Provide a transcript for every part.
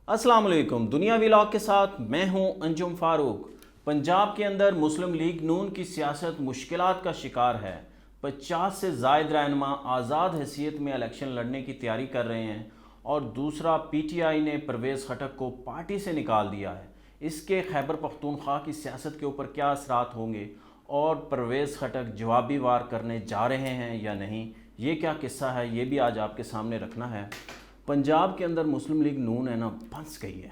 अस्सलाम वालेकुम। दुनिया व्लॉग के साथ मैं हूं अंजुम फारूक। पंजाब के अंदर मुस्लिम लीग नून की सियासत मुश्किलात का शिकार है। 50 से ज़ायद रहनुमा आज़ाद हैसियत में इलेक्शन लड़ने की तैयारी कर रहे हैं और दूसरा PTI ने परवेज़ खटक को पार्टी से निकाल दिया है। इसके खैबर पख्तूनख्वा की सियासत के ऊपर क्या असरात होंगे और परवेज़ खटक जवाबी वार करने जा रहे हैं या नहीं, ये क्या किस्सा है, ये भी आज आपके सामने रखना है। पंजाब के अंदर मुस्लिम लीग नून है ना, फंस गई है।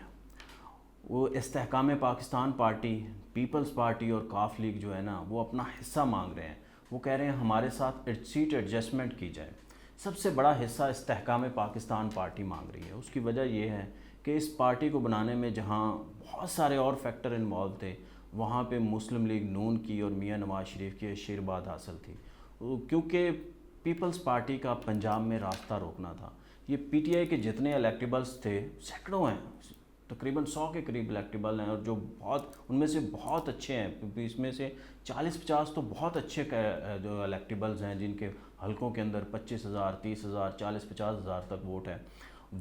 वो इस्तेहकाम पाकिस्तान पार्टी, पीपल्स पार्टी और काफ लीग जो है ना, वो अपना हिस्सा मांग रहे हैं। वो कह रहे हैं हमारे साथ सीट एडजस्टमेंट की जाए। सबसे बड़ा हिस्सा इस्तेहकाम पाकिस्तान पार्टी मांग रही है। उसकी वजह ये है कि इस पार्टी को बनाने में जहाँ बहुत सारे और फैक्टर इन्वॉल्व थे, वहाँ पे मुस्लिम लीग नून की और मियाँ नवाज शरीफ की आशीर्वाद हासिल थी, क्योंकि पीपल्स पार्टी का पंजाब में रास्ता रोकना था। ये PTI के जितने इलेक्टेबल्स थे सैकड़ों हैं, तकरीबन 100 के करीब इलेक्टेबल हैं, और जो बहुत उनमें से बहुत अच्छे हैं, इसमें से 40-50 तो बहुत अच्छे जो इलेक्टेबल्स हैं जिनके हलकों के अंदर 25,000, 30,000, 40-50 हज़ार तक वोट है।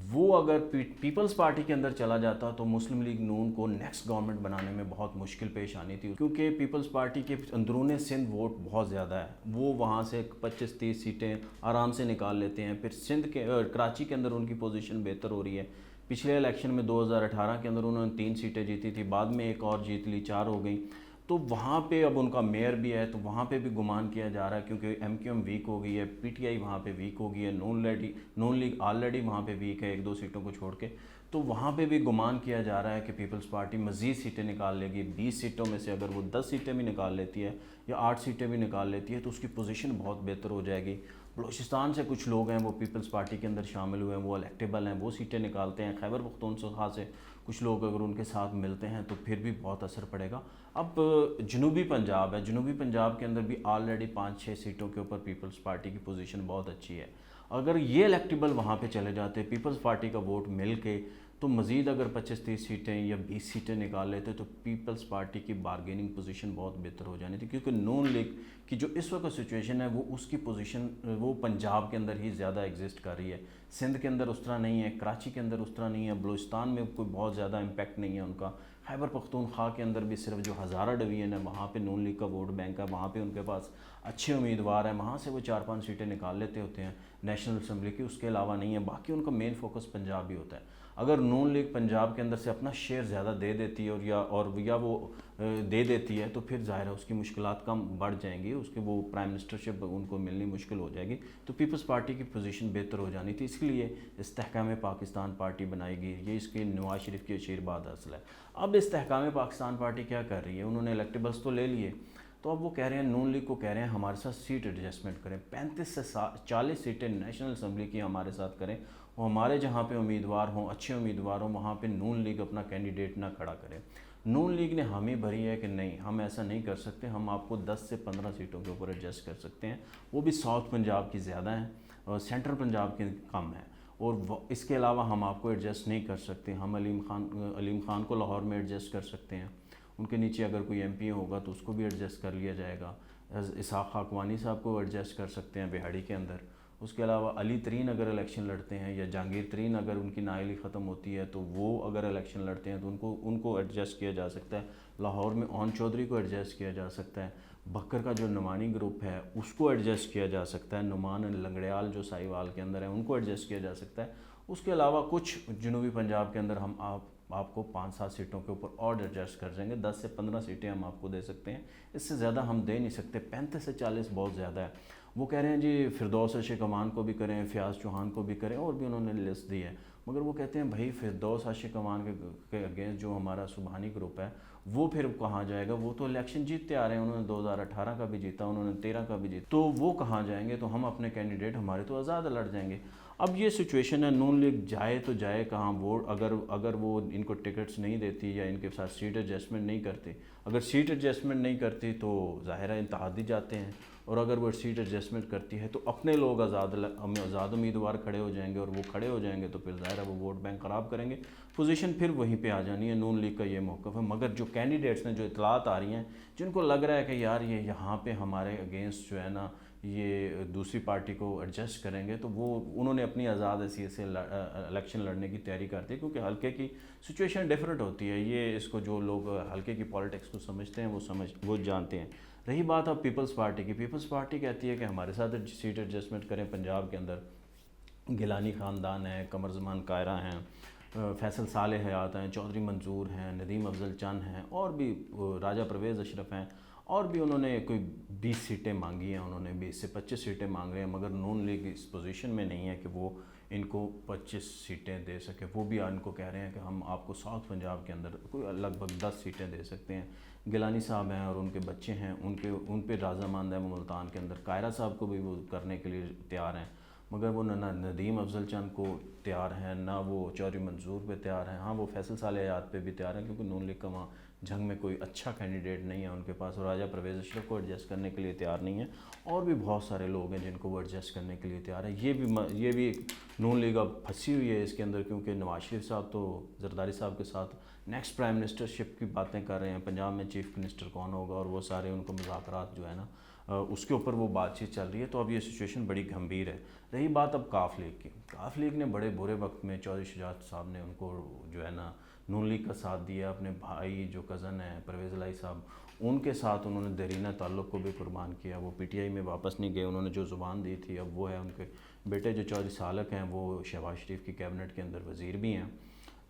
वो अगर पीपल्स पार्टी के अंदर चला जाता तो मुस्लिम लीग नून को नेक्स्ट गवर्नमेंट बनाने में बहुत मुश्किल पेश आनी थी, क्योंकि पीपल्स पार्टी के अंदरून सिंध वोट बहुत ज़्यादा है। वो वहाँ से 25-30 सीटें आराम से निकाल लेते हैं। फिर सिंध के कराची के अंदर उनकी पोजीशन बेहतर हो रही है। पिछले इलेक्शन में 2018 के अंदर उन्होंने 3 सीटें जीती थी, बाद में एक और जीत ली, 4 हो गई। तो वहाँ पे अब उनका मेयर भी है, तो वहाँ पे भी गुमान किया जा रहा है, क्योंकि MQM वीक हो गई है, PTI वहाँ पे वीक हो गई है, नून लीग ऑलरेडी वहाँ पे वीक है 1-2 सीटों को छोड़ के। तो वहाँ पे भी गुमान किया जा रहा है कि पीपल्स पार्टी मज़ीद सीटें निकाल लेगी। 20 सीटों में से अगर वो 10 सीटें भी निकाल लेती है या 8 सीटें भी निकाल लेती है तो उसकी पोजीशन बहुत बेहतर हो जाएगी। बलूचिस्तान से कुछ लोग हैं वो पीपल्स पार्टी के अंदर शामिल हुए हैं, वो इलेक्टेबल हैं, वो सीटें निकालते हैं। खैबर पख्तूनख्वा से कुछ लोग अगर उनके साथ मिलते हैं तो फिर भी बहुत असर पड़ेगा। अब जनूबी पंजाब है, जनूबी पंजाब के अंदर भी ऑलरेडी 5-6 सीटों के ऊपर पीपल्स पार्टी की पोजीशन बहुत अच्छी है। अगर ये इलेक्टेबल वहाँ पे चले जाते, पीपल्स पार्टी का वोट मिल के, तो मज़ीद अगर 25-30 सीटें या 20 सीटें निकाल लेते तो पीपल्स पार्टी की बारगेनिंग पोजीशन बहुत बेहतर हो जानी थी, क्योंकि नून लीग की जो इस वक्त सिचुएशन है वो उसकी पोजीशन वो पंजाब के अंदर ही ज़्यादा एग्जिस्ट कर रही है। सिंध के अंदर उस तरह नहीं है, कराची के अंदर उस तरह नहीं है, बलूचिस्तान में कोई बहुत ज़्यादा इम्पैक्ट नहीं है उनका। खैबर पख्तूनख्वा के अंदर भी सिर्फ जो हज़ारा डिवीज़न है वहाँ पे नून लीग का वोट बैंक है, वहाँ पे उनके पास अच्छे उम्मीदवार हैं, वहाँ से वो 4-5 सीटें निकाल लेते होते हैं नेशनल असम्बली की, उसके अलावा नहीं है। बाकी उनका मेन फोकस पंजाब ही होता है। अगर नून लीग पंजाब के अंदर से अपना शेयर ज़्यादा दे देती है या वो दे देती है तो फिर ज़ाहिर है उसकी मुश्किलात कम बढ़ जाएंगी, उसके वो प्राइम मिनिस्टरशिप उनको मिलनी मुश्किल हो जाएगी। तो पीपल्स पार्टी की पोजीशन बेहतर हो जानी थी, इसलिए इस्तेहकाम पाकिस्तान पार्टी बनाएगी। ये इसके नवाज शरीफ की आशीर्वाद हासिल है। अब इस्तेहकाम पाकिस्तान पार्टी क्या कर रही है, उन्होंने इलेक्टेबल्स तो ले लिए, तो अब वो कह रहे हैं, नून लीग को कह रहे हैं हमारे साथ सीट एडजस्टमेंट करें, 35 से 40 सीटें नेशनल असम्बली की हमारे साथ करें, और हमारे जहाँ पे उम्मीदवार हों, अच्छे उम्मीदवार हों, वहाँ पे नून लीग अपना कैंडिडेट ना खड़ा करे। नून लीग ने हामी भरी है कि नहीं, हम ऐसा नहीं कर सकते, हम आपको 10 से 15 सीटों के ऊपर एडजस्ट कर सकते हैं, वो भी साउथ पंजाब की ज़्यादा हैं और सेंट्रल पंजाब की कम है, और इसके अलावा हम आपको एडजस्ट नहीं कर सकते। हम अलीम खान को लाहौर में एडजस्ट कर सकते हैं, उनके नीचे अगर कोई MP होगा तो उसको भी एडजस्ट कर लिया जाएगा। इसहाक खाकवानी साहब को एडजस्ट कर सकते हैं बिहाड़ी के अंदर। उसके अलावा अली तरीन अगर इलेक्शन लड़ते हैं, या जहांगीर तरीन अगर उनकी नाअहली ख़त्म होती है तो वो अगर इलेक्शन लड़ते हैं तो उनको एडजस्ट किया जा सकता है। लाहौर में ओन चौधरी को एडजस्ट किया जा सकता है। बकर का जो नुमानी ग्रुप है उसको एडजस्ट किया जा सकता है। नुमान लंगड़ियाल जो साहिवाल के अंदर है उनको एडजस्ट किया जा सकता है। उसके अलावा कुछ जनूबी पंजाब के अंदर हम आपको 5-7 सीटों के ऊपर और एडजस्ट कर देंगे, 10 से 15 सीटें हम आपको दे सकते हैं, इससे ज़्यादा हम दे नहीं सकते। 35 से 40 बहुत ज़्यादा है। वो कह रहे हैं जी फिरदौस आशिक अमान को भी करें, फ़याज़ चौहान को भी करें, और भी उन्होंने लिस्ट दी है, मगर वो कहते हैं भाई फिरदौस आशिक अमान के अगेंस्ट जो हमारा सुबहानी ग्रुप है वो फिर कहाँ जाएगा, वो तो इलेक्शन जीतते आ रहे हैं, उन्होंने 2018 का भी जीता, उन्होंने 13 का भी जीता, तो वो कहाँ जाएंगे, तो हम अपने कैंडिडेट हमारे तो आज़ाद लड़ जाएंगे। अब ये सिचुएशन है, नून लीग जाए तो जाए कहाँ, वोट अगर वो इनको टिकट्स नहीं देती या इनके साथ सीट एडजस्टमेंट नहीं करती, अगर सीट एडजस्टमेंट नहीं करती तो ज़ाहिर है इत्तेहादी जाते हैं, और अगर वो सीट एडजस्टमेंट करती है तो अपने लोग आज़ाद उम्मीदवार खड़े हो जाएंगे, और वो खड़े हो जाएंगे तो फिर ज़ाहिर है वो वोट बैंक ख़राब करेंगे, पोजीशन फिर वहीं पे आ जानी है। नून लीग का ये मौक़िफ़ है। मगर जो कैंडिडेट्स ने, जो इतलात आ रही हैं, जिनको लग रहा है कि यार ये यहाँ पे हमारे अगेंस्ट जो है ना, یہ دوسری پارٹی کو ایڈجسٹ کریں گے تو وہ انہوں نے اپنی آزاد حیثیت سے الیکشن لڑنے کی تیاری کرتی ہے، کیونکہ حلقے کی سچویشن ڈیفرنٹ ہوتی ہے. یہ اس کو جو لوگ حلقے کی پالیٹکس کو سمجھتے ہیں وہ جانتے ہیں. رہی بات اب پیپلز پارٹی کی، پیپلز پارٹی کہتی ہے کہ ہمارے ساتھ سیٹ ایڈجسٹمنٹ کریں. پنجاب کے اندر گیلانی خاندان ہے، قمر زمان قاہرہ ہیں، فیصل صالح حیات ہیں، چودھری منظور ہیں، ندیم افضل چند ہیں، اور بھی راجہ پرویز اشرف ہیں، اور بھی انہوں نے کوئی 20 سیٹیں مانگی ہیں. انہوں نے 20 سے 25 سیٹیں مانگ رہے ہیں، مگر نون لیگ اس پوزیشن میں نہیں ہے کہ وہ ان کو 25 سیٹیں دے سکے. وہ بھی ان کو کہہ رہے ہیں کہ ہم آپ کو ساؤتھ پنجاب کے اندر کوئی لگ بھگ 10 سیٹیں دے سکتے ہیں. گیلانی صاحب ہیں اور ان کے بچے ہیں، ان پہ رضامند ہے وہ ملتان کے اندر. قاہرہ صاحب کو بھی وہ کرنے کے لیے تیار ہیں، مگر وہ نہ ندیم افضل چند کو تیار ہیں، نہ وہ چودھری منظور پہ تیار ہیں. ہاں وہ فیصل صالح حیات پہ بھی تیار ہیں، کیونکہ نون لیگ کا وہاں جنگ میں کوئی اچھا کینڈیڈیٹ نہیں ہے ان کے پاس، اور راجہ پرویز اشرف کو ایڈجسٹ کرنے کے لیے تیار نہیں ہے. اور بھی بہت سارے لوگ ہیں جن کو وہ ایڈجسٹ کرنے کے لیے تیار ہے. یہ بھی ایک نون لیگ اب پھنسی ہوئی ہے اس کے اندر، کیونکہ نواز شریف صاحب تو زرداری صاحب کے ساتھ نیکسٹ پرائم منسٹر شپ کی باتیں کر رہے ہیں. پنجاب میں چیف منسٹر کون ہوگا، اور وہ سارے ان کو مذاکرات جو ہے نا اس کے اوپر وہ بات چیت چل رہی ہے. تو اب یہ سچویشن بڑی گھمبیر ہے. رہی بات اب کاف لیگ کی، کاف لیگ نے بڑے برے وقت میں چودھری شجاعت صاحب نے ان کو جو ہے نا نون لیگ کا ساتھ دیا. اپنے بھائی جو کزن ہیں پرویز الہی صاحب، ان کے ساتھ انہوں نے دیرینہ تعلق کو بھی قربان کیا. وہ پی ٹی آئی میں واپس نہیں گئے، انہوں نے جو زبان دی تھی اب وہ ہے. ان کے بیٹے جو چودھری سالک ہیں وہ شہباز شریف کی کیبنٹ کے اندر وزیر بھی ہیں.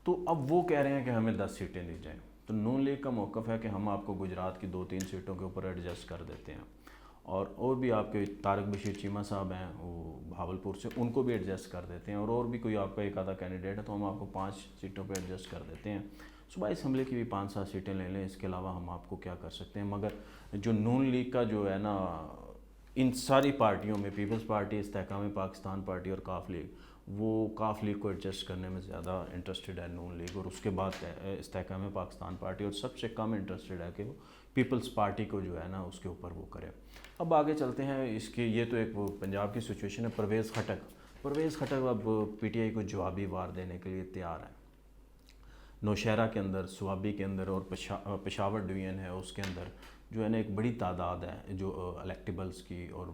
تو اب وہ کہہ رہے ہیں کہ ہمیں 10 سیٹیں دی جائیں. تو نون لیگ کا موقف ہے کہ ہم آپ کو گجرات کی 2-3 سیٹوں کے اوپر ایڈجسٹ کر دیتے ہیں، اور بھی آپ کے طارق بشیر چیمہ صاحب ہیں وہ بھاولپور سے، ان کو بھی ایڈجسٹ کر دیتے ہیں. اور بھی کوئی آپ کا ایک آدھا کینڈیڈیٹ ہے تو ہم آپ کو 5 سیٹوں پہ ایڈجسٹ کر دیتے ہیں. صوبائی اسمبلی کی بھی 5-7 سیٹیں لے لیں، اس کے علاوہ ہم آپ کو کیا کر سکتے ہیں. مگر جو نون لیگ کا جو ہے نا ان ساری پارٹیوں میں، پیپلز پارٹی، استحکام پاکستان پارٹی اور کاف لیگ، وہ کاف لیگ کو ایڈجسٹ کرنے میں زیادہ انٹرسٹڈ ہے نون لیگ، اور اس کے بعد استحکام پاکستان پارٹی، اور سب سے کم انٹرسٹڈ ہے کہ وہ پیپلز پارٹی کو جو ہے نا اس کے اوپر وہ کرے. اب آگے چلتے ہیں. اس کی یہ تو ایک وہ پنجاب کی سچویشن ہے. پرویز خٹک اب پی ٹی آئی کو جوابی وار دینے کے لیے تیار ہے. نوشہرہ کے اندر، سوابی کے اندر، اور پشاور ڈویژن ہے اس کے اندر جو ہے نا ایک بڑی تعداد ہے جو الیکٹیبلز کی اور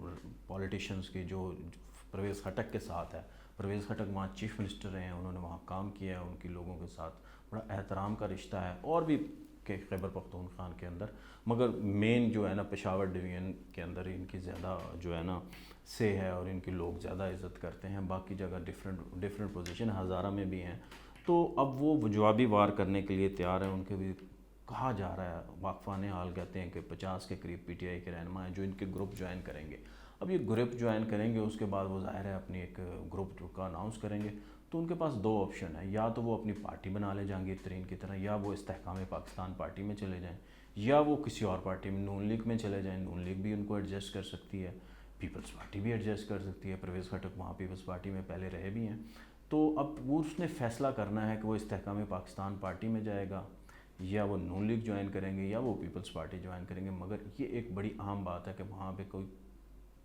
پولیٹیشینز کی جو پرویز خٹک کے ساتھ ہے. پرویز خٹک وہاں چیف منسٹر رہے ہیں، انہوں نے وہاں کام کیا ہے، ان کی لوگوں کے ساتھ بڑا احترام کا رشتہ ہے. اور بھی کہ خیبر پختونخوا کے اندر، مگر مین جو ہے نا پشاور ڈویژن کے اندر ان کی زیادہ جو ہے نا سے ہے، اور ان کی لوگ زیادہ عزت کرتے ہیں. باقی جگہ ڈفرینٹ پوزیشن ہزارہ میں بھی ہیں. تو اب وہ جوابی وار کرنے کے لیے تیار ہیں. ان کے بھی کہا جا رہا ہے، واقفان حال کہتے ہیں کہ 50 کے قریب پی ٹی آئی کے رہنما ہیں جو ان کے گروپ جوائن کریں گے. اب یہ گروپ جوائن کریں گے، اس کے بعد وہ ظاہر ہے اپنی ایک گروپ کا اناؤنس کریں گے. تو ان کے پاس 2 آپشن ہیں، یا تو وہ اپنی پارٹی بنا لیں جہانگیر ترین کی طرح، یا وہ استحکام پاکستان پارٹی میں چلے جائیں، یا وہ کسی اور پارٹی میں نون لیگ میں چلے جائیں. نون لیگ بھی ان کو ایڈجسٹ کر سکتی ہے، پیپلز پارٹی بھی ایڈجسٹ کر سکتی ہے. پرویز خٹک وہاں پیپلز پارٹی میں پہلے رہے بھی ہیں. تو اب وہ اس نے فیصلہ کرنا ہے کہ وہ استحکام پاکستان پارٹی میں جائے گا، یا وہ نون لیگ جوائن کریں گے، یا وہ پیپلز پارٹی جوائن کریں گے. مگر یہ ایک بڑی اہم بات ہے کہ وہاں پہ کوئی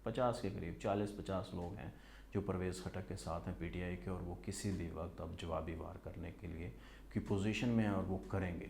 50 کے قریب 40-50 لوگ ہیں جو پرویز خٹک کے ساتھ ہیں پی ٹی آئی کے، اور وہ کسی بھی وقت اب جوابی وار کرنے کے لیے کی پوزیشن میں ہیں، اور وہ کریں گے.